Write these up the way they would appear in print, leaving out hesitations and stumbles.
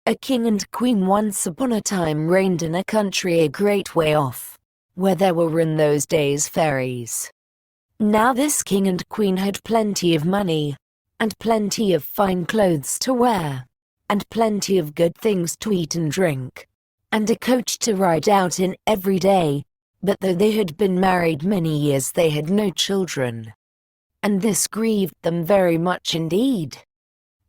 A king and queen once upon a time reigned in a country a great way off, where there were in those days fairies. Now this king and queen had plenty of money, and plenty of fine clothes to wear, and plenty of good things to eat and drink, and a coach to ride out in every day, but though they had been married many years they had no children. And this grieved them very much indeed.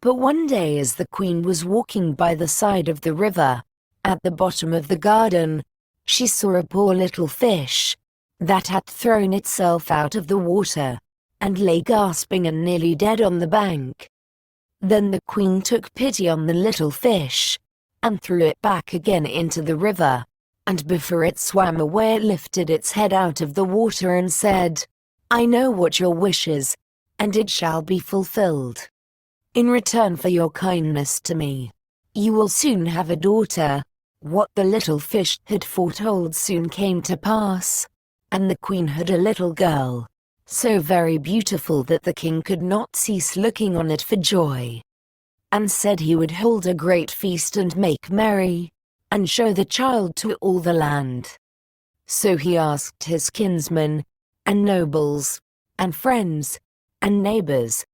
But one day as the queen was walking by the side of the river, at the bottom of the garden, she saw a poor little fish, that had thrown itself out of the water, and lay gasping and nearly dead on the bank. Then the queen took pity on the little fish, and threw it back again into the river, and before it swam away it lifted its head out of the water and said, "I know what your wish is, and it shall be fulfilled. In return for your kindness to me, you will soon have a daughter." What the little fish had foretold soon came to pass, and the queen had a little girl, so very beautiful that the king could not cease looking on it for joy, and said he would hold a great feast and make merry, and show the child to all the land. So he asked his kinsmen, and nobles, and friends, and neighbors.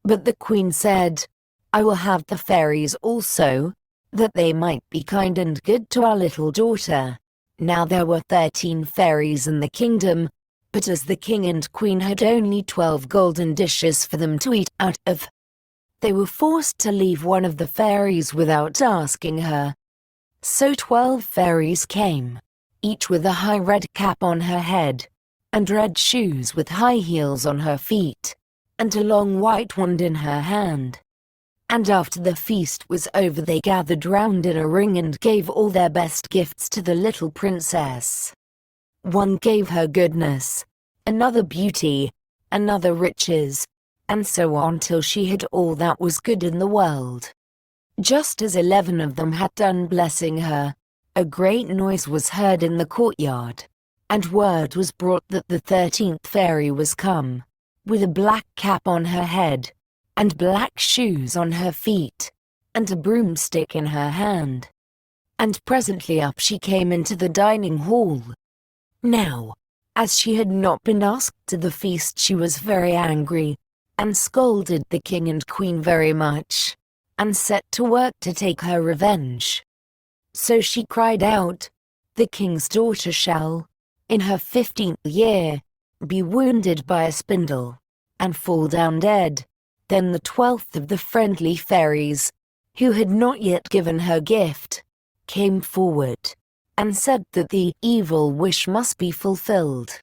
But the queen said, "I will have the fairies also, that they might be kind and good to our little daughter." Now there were 13 fairies in the kingdom, but as the king and queen had only 12 golden dishes for them to eat out of, they were forced to leave one of the fairies without asking her. So 12 fairies came, each with a high red cap on her head, and red shoes with high heels on her feet, and a long white wand in her hand. And after the feast was over they gathered round in a ring and gave all their best gifts to the little princess. One gave her goodness, another beauty, another riches, and so on till she had all that was good in the world. Just as 11 of them had done blessing her, a great noise was heard in the courtyard, and word was brought that the 13th fairy was come, with a black cap on her head, and black shoes on her feet, and a broomstick in her hand. And presently up she came into the dining hall. Now, as she had not been asked to the feast she was very angry, and scolded the king and queen very much, and set to work to take her revenge. So she cried out, "The king's daughter shall, in her 15th year, be wounded by a spindle, and fall down dead." Then the 12th of the friendly fairies, who had not yet given her gift, came forward, and said that the evil wish must be fulfilled,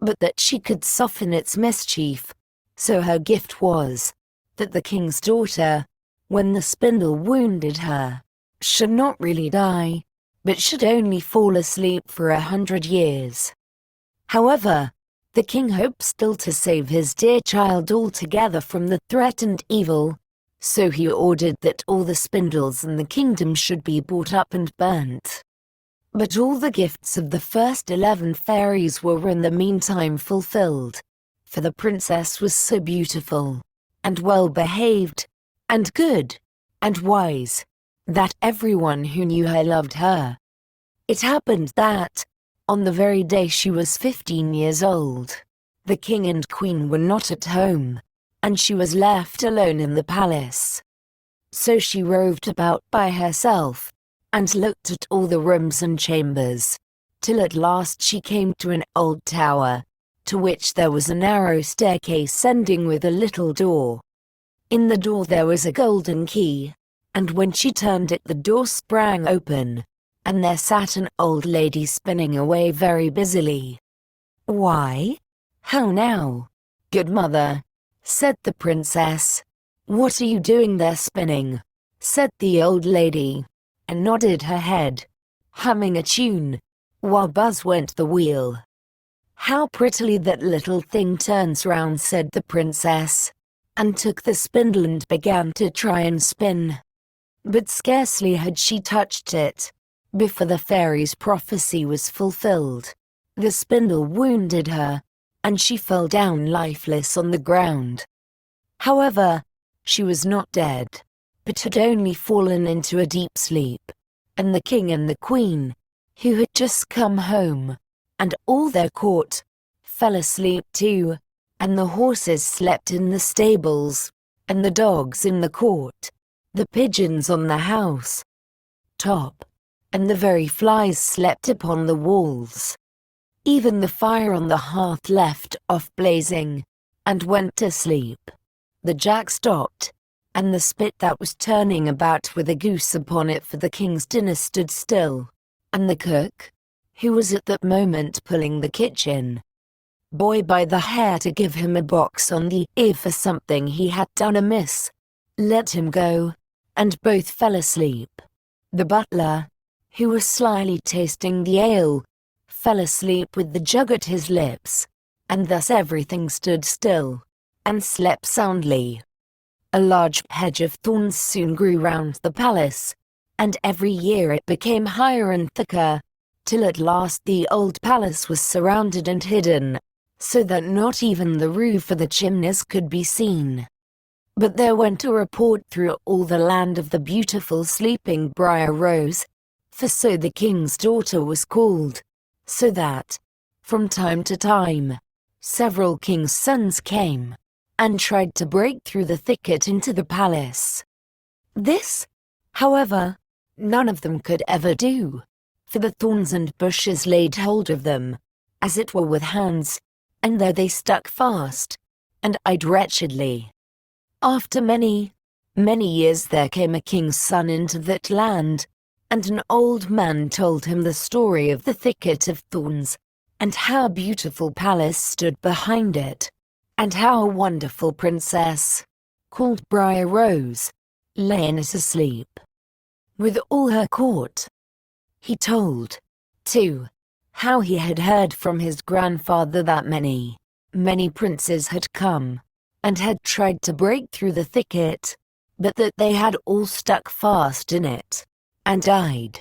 but that she could soften its mischief. So her gift was, that the king's daughter, when the spindle wounded her, should not really die, but should only fall asleep for 100 years. However, the king hoped still to save his dear child altogether from the threatened evil, so he ordered that all the spindles in the kingdom should be bought up and burnt. But all the gifts of the first 11 fairies were in the meantime fulfilled, for the princess was so beautiful, and well behaved, and good, and wise, that everyone who knew her loved her. It happened that, on the very day she was 15 years old, the king and queen were not at home, and she was left alone in the palace. So she roved about by herself, and looked at all the rooms and chambers, till at last she came to an old tower, to which there was a narrow staircase ending with a little door. In the door there was a golden key, and when she turned it the door sprang open, and there sat an old lady spinning away very busily. "Why? How now, good mother?" said the princess. "What are you doing there spinning?" said the old lady, and nodded her head, humming a tune, while buzz went the wheel. "How prettily that little thing turns round," said the princess, and took the spindle and began to try and spin. But scarcely had she touched it, before the fairy's prophecy was fulfilled. The spindle wounded her, and she fell down lifeless on the ground. However, she was not dead, but had only fallen into a deep sleep. And the king and the queen, who had just come home, and all their court, fell asleep too, and the horses slept in the stables, and the dogs in the court, the pigeons on the house top, and the very flies slept upon the walls. Even the fire on the hearth left off blazing, and went to sleep. The jack stopped, and the spit that was turning about with a goose upon it for the king's dinner stood still, and the cook, who was at that moment pulling the kitchen boy by the hair to give him a box on the ear for something he had done amiss, let him go, and both fell asleep. The butler, who was slyly tasting the ale, fell asleep with the jug at his lips, and thus everything stood still, and slept soundly. A large hedge of thorns soon grew round the palace, and every year it became higher and thicker, till at last the old palace was surrounded and hidden, so that not even the roof or the chimneys could be seen. But there went a report through all the land of the beautiful sleeping Briar Rose, for so the king's daughter was called, so that, from time to time, several king's sons came, and tried to break through the thicket into the palace. This, however, none of them could ever do, for the thorns and bushes laid hold of them, as it were with hands, and there they stuck fast, and eyed wretchedly. After many, many years there came a king's son into that land, and an old man told him the story of the thicket of thorns, and how a beautiful palace stood behind it, and how a wonderful princess, called Briar Rose, lay in it asleep, with all her court. He told, too, how he had heard from his grandfather that many, many princes had come, and had tried to break through the thicket, but that they had all stuck fast in it, and died.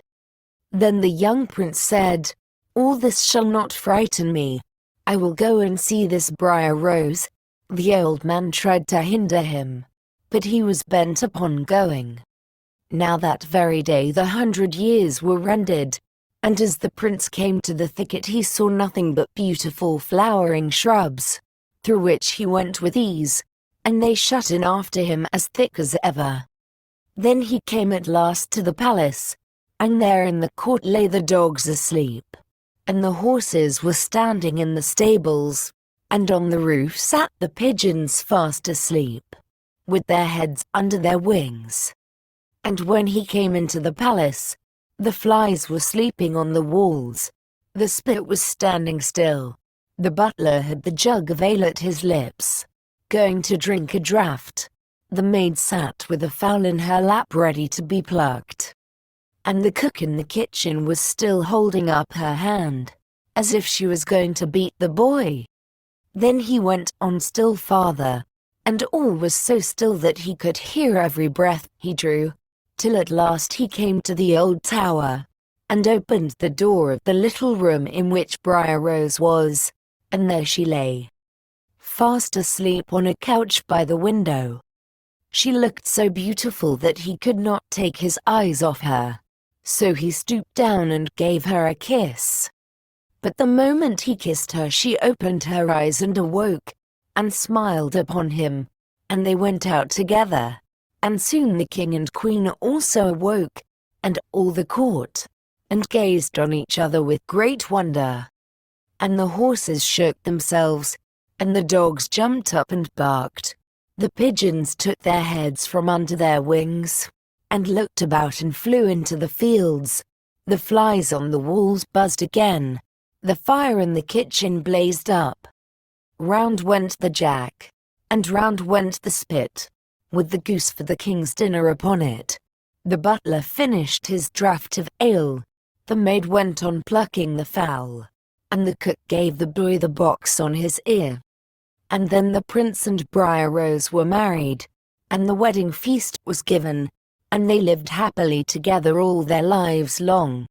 Then the young prince said, "All this shall not frighten me. I will go and see this Briar Rose." The old man tried to hinder him, but he was bent upon going. Now that very day the 100 years were ended, and as the prince came to the thicket he saw nothing but beautiful flowering shrubs, through which he went with ease, and they shut in after him as thick as ever. Then he came at last to the palace, and there in the court lay the dogs asleep, and the horses were standing in the stables, and on the roof sat the pigeons fast asleep, with their heads under their wings. And when he came into the palace, the flies were sleeping on the walls, the spit was standing still, the butler had the jug of ale at his lips, going to drink a draught, the maid sat with a fowl in her lap ready to be plucked, and the cook in the kitchen was still holding up her hand, as if she was going to beat the boy. Then he went on still farther, and all was so still that he could hear every breath he drew, till at last he came to the old tower, and opened the door of the little room in which Briar Rose was, and there she lay, fast asleep on a couch by the window. She looked so beautiful that he could not take his eyes off her, so he stooped down and gave her a kiss. But the moment he kissed her she opened her eyes and awoke, and smiled upon him, and they went out together, and soon the king and queen also awoke, and all the court, and gazed on each other with great wonder. And the horses shook themselves, and the dogs jumped up and barked. The pigeons took their heads from under their wings, and looked about and flew into the fields. The flies on the walls buzzed again. The fire in the kitchen blazed up. Round went the jack, and round went the spit, with the goose for the king's dinner upon it. The butler finished his draught of ale, the maid went on plucking the fowl, and the cook gave the boy the box on his ear. And then the prince and Briar Rose were married, and the wedding feast was given, and they lived happily together all their lives long.